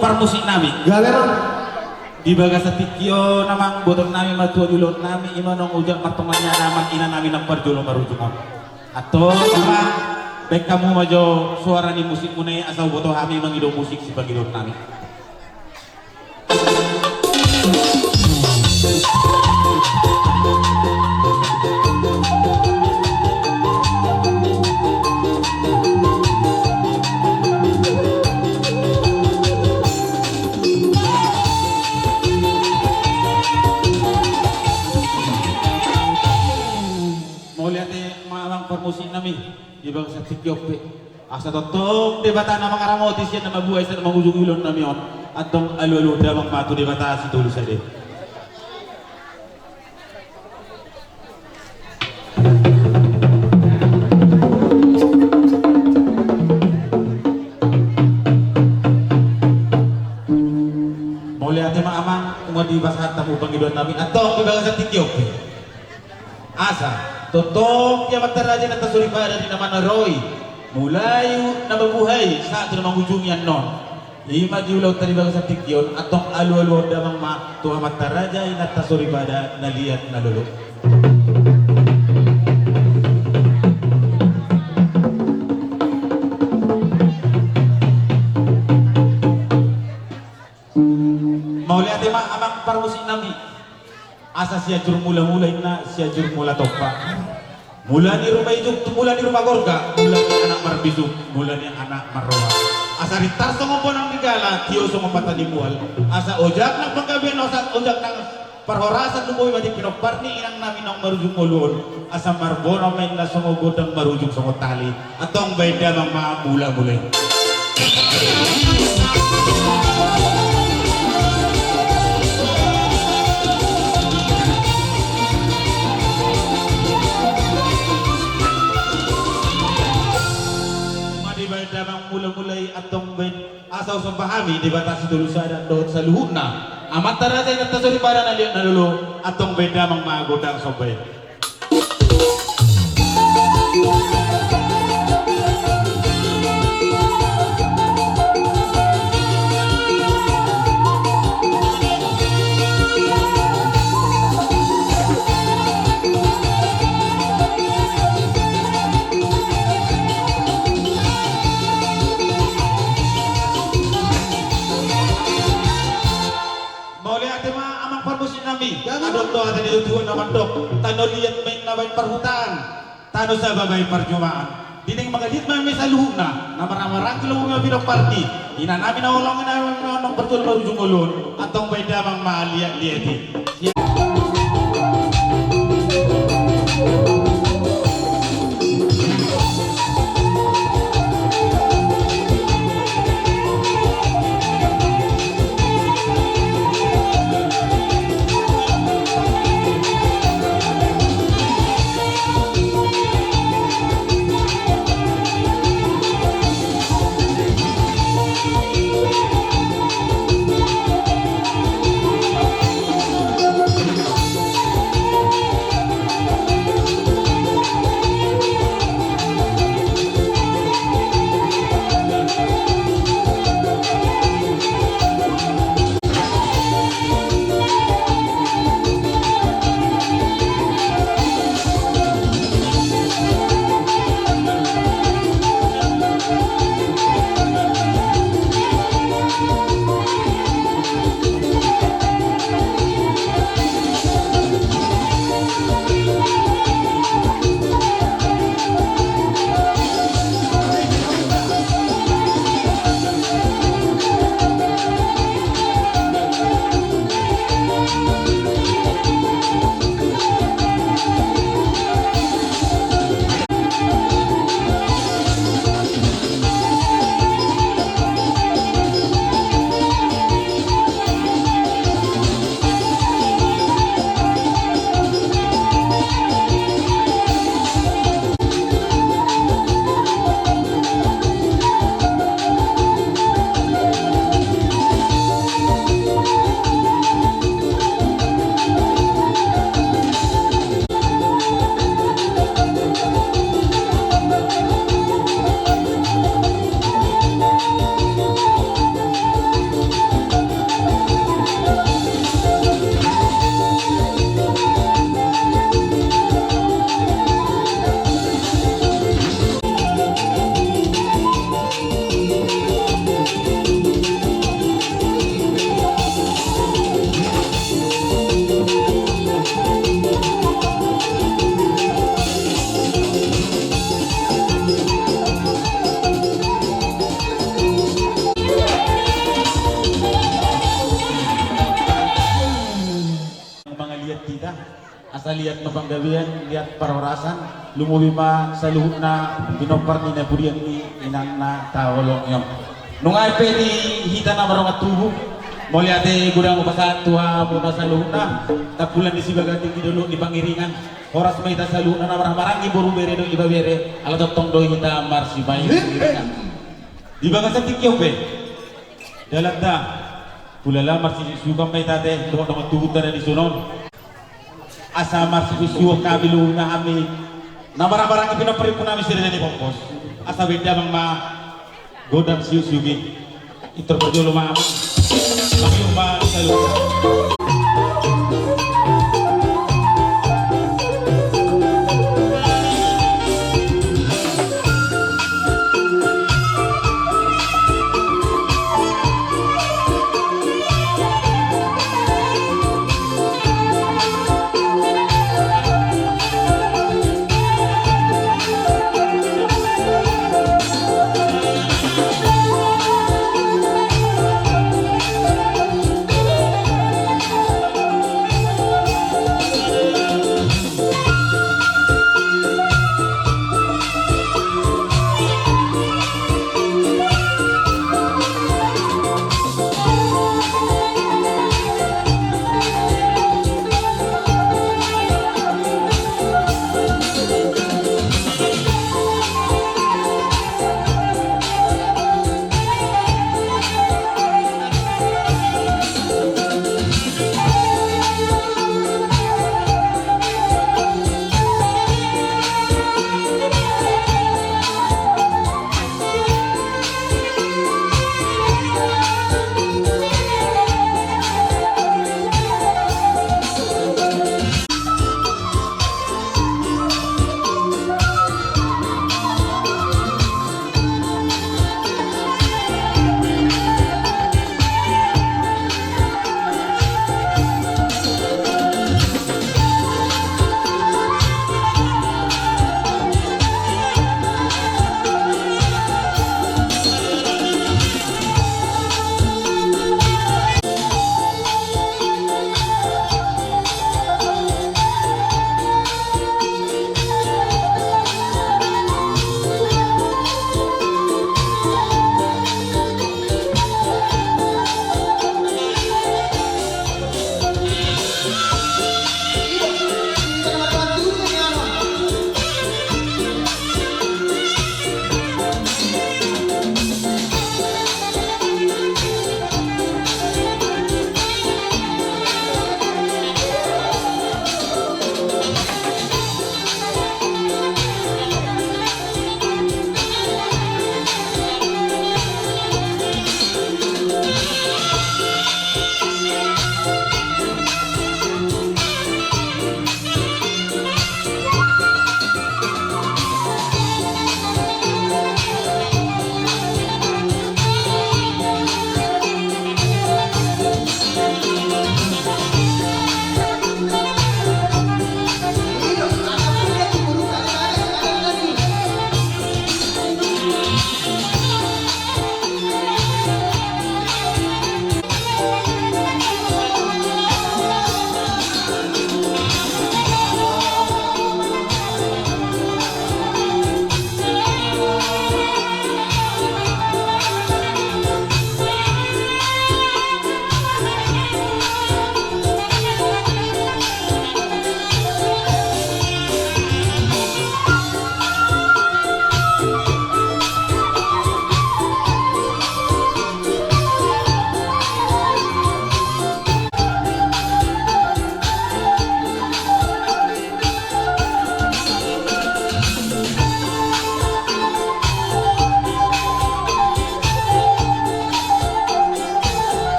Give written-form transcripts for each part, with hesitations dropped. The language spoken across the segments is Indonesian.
parmusik nami Galera di bagas tikyo namang botol nami matua dulur nami imanong ujak pertemannya namang ina nami ng parjulong marujungon atau apa baik kamu majo suara ni musik munay asal boto kami mangido musik si pagilur nami musik nami di bangsa Tikyope asa totong debata na mga ramotis yan na mabuhay sa mangujung ilon nami on atong alu-alu damang matu debata si tulis ade boleh ate maamang kung di basa tamu pangidon nami atong di bangsa Tikyope asa Totoo yang mataraja ng tasuripada ni naman na Roy mulai na mabuhay sa ato namang ujung yan non lima diulaw talibang sa tikyon atong alu-alu damang tuha mataraja na tasuripada na liat na lulu mauli ate ma amang parmusin nami asa siya jur mula-mula na siya jur mula topa mula ni rumah ijuk mula ni rumah gorga mula ni anak marbisuk mula ni anak marroha asa ritar songo ponang bigala tiyo songo mata di mual asa ojak na panggabian ojak nang parhorasan lumoy mati pinopar ni inang namin ang marujung ulun asa marbono may na songo godang marujung songo tali atong bayda mga mula-mula damang mula-mulai atong ben asaw sa pahami di batasi dulu sa doon sa luhut na amat taratay na tasuri para na liat na lulu atong ben damang magodang sobay adok to ada di tujuan naman dok tano liat may nabay parhutan tano sa babay parjumaan dining magalit man may saluhog na marang kilo mga pinagparti ina namin na ulang na ng pertul marujung ulun atong may damang maaliat-liati asa lihat mapanggawian, lihat parorasan, lumubi pa sa luhut na pinopar ni Nabudian ni inang na taolong yung. Nung ay pwede hita na marong at tubo, mo liate gudang upasa tuha mo na sa luhut na, tapulan di si bagating idolo ni pangiringan, oras may ta sa luhut na marang iburu bere do iba bere, alatotong do hita marsi bayi pangiringan. Di ba ka sa tikyaw pe? Dalat na, pulala marsi sukang may tate, doon na matugutan na ni sunon. Asa marsipisyo kabilu na kami na marang-marang ipinaparin po namin sila ni Pongkos asa benda bang ma godang siyus-yugi ito pa dyo lumaman makiyong ba sa lupa.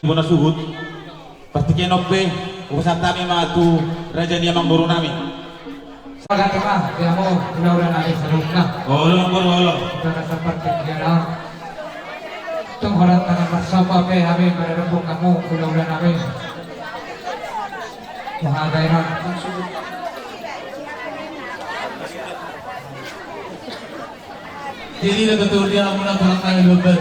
Muna suhud pasti kenope urusan kami mga tu raja niya mang buru namin Pagkat ka, kaya mo, ulaw na natin sa loob na. Wala po, wala. Ito na sa partikin na. Itong halat na ng marsapa, kaya kami mararabok na mo, ulaw na namin. Mahagay na. Jadi na betul dia muna tulak na ilubad.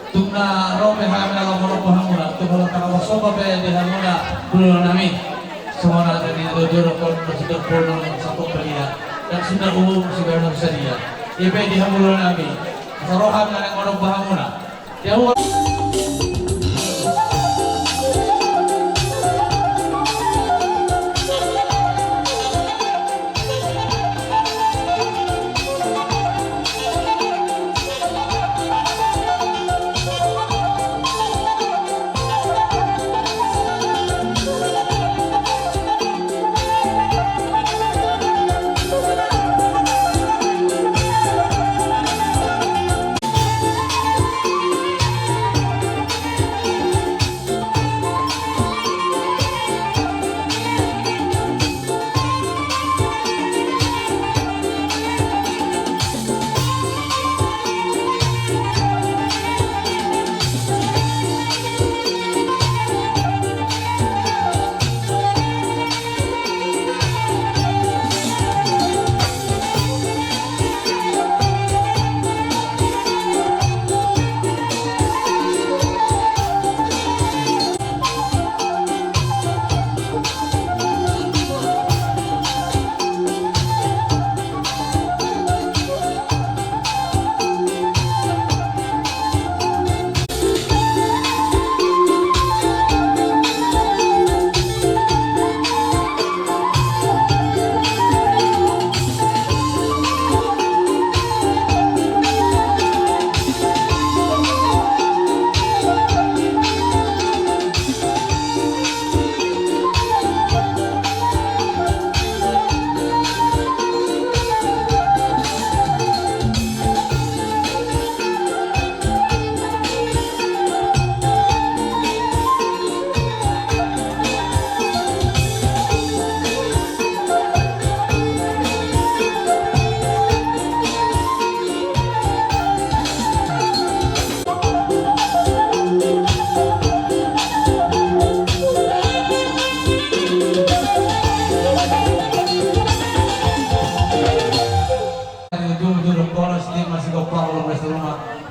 Tung na rope kami na kamulo po hamuna. Tung halat na kawasopa pa di hamuna. Pulo namin. Semua na dari dodoro ko sudah puno ng sapok paliya. Dan sudah umum sudah ng sadia. Ibe di hamulo namin. Sa roham na ng orong hamuna. Dia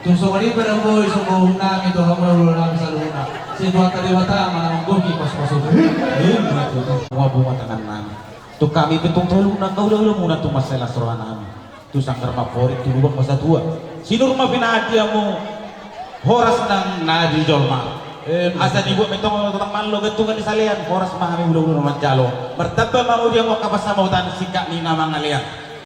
Tusok ini pada boy sungguh nami tuh kamu dulu nami saluna. Si dua kali wata mana menggoki pas masuk. Mga bunga tanan namin. Tu kami betong tolu na kaulo-ulo muna tu masalah sorohan namin. Tu sangkar favorit tu lubang masa tua. Sino rumah pinadi mo horas ng nadi jolma. Asa di buat metong tentang malo getu kan disalian horas mah kami ulo-ulo naman jalo. Bertaba mau dia mau kapas sama utan sikak ni nama ngalian.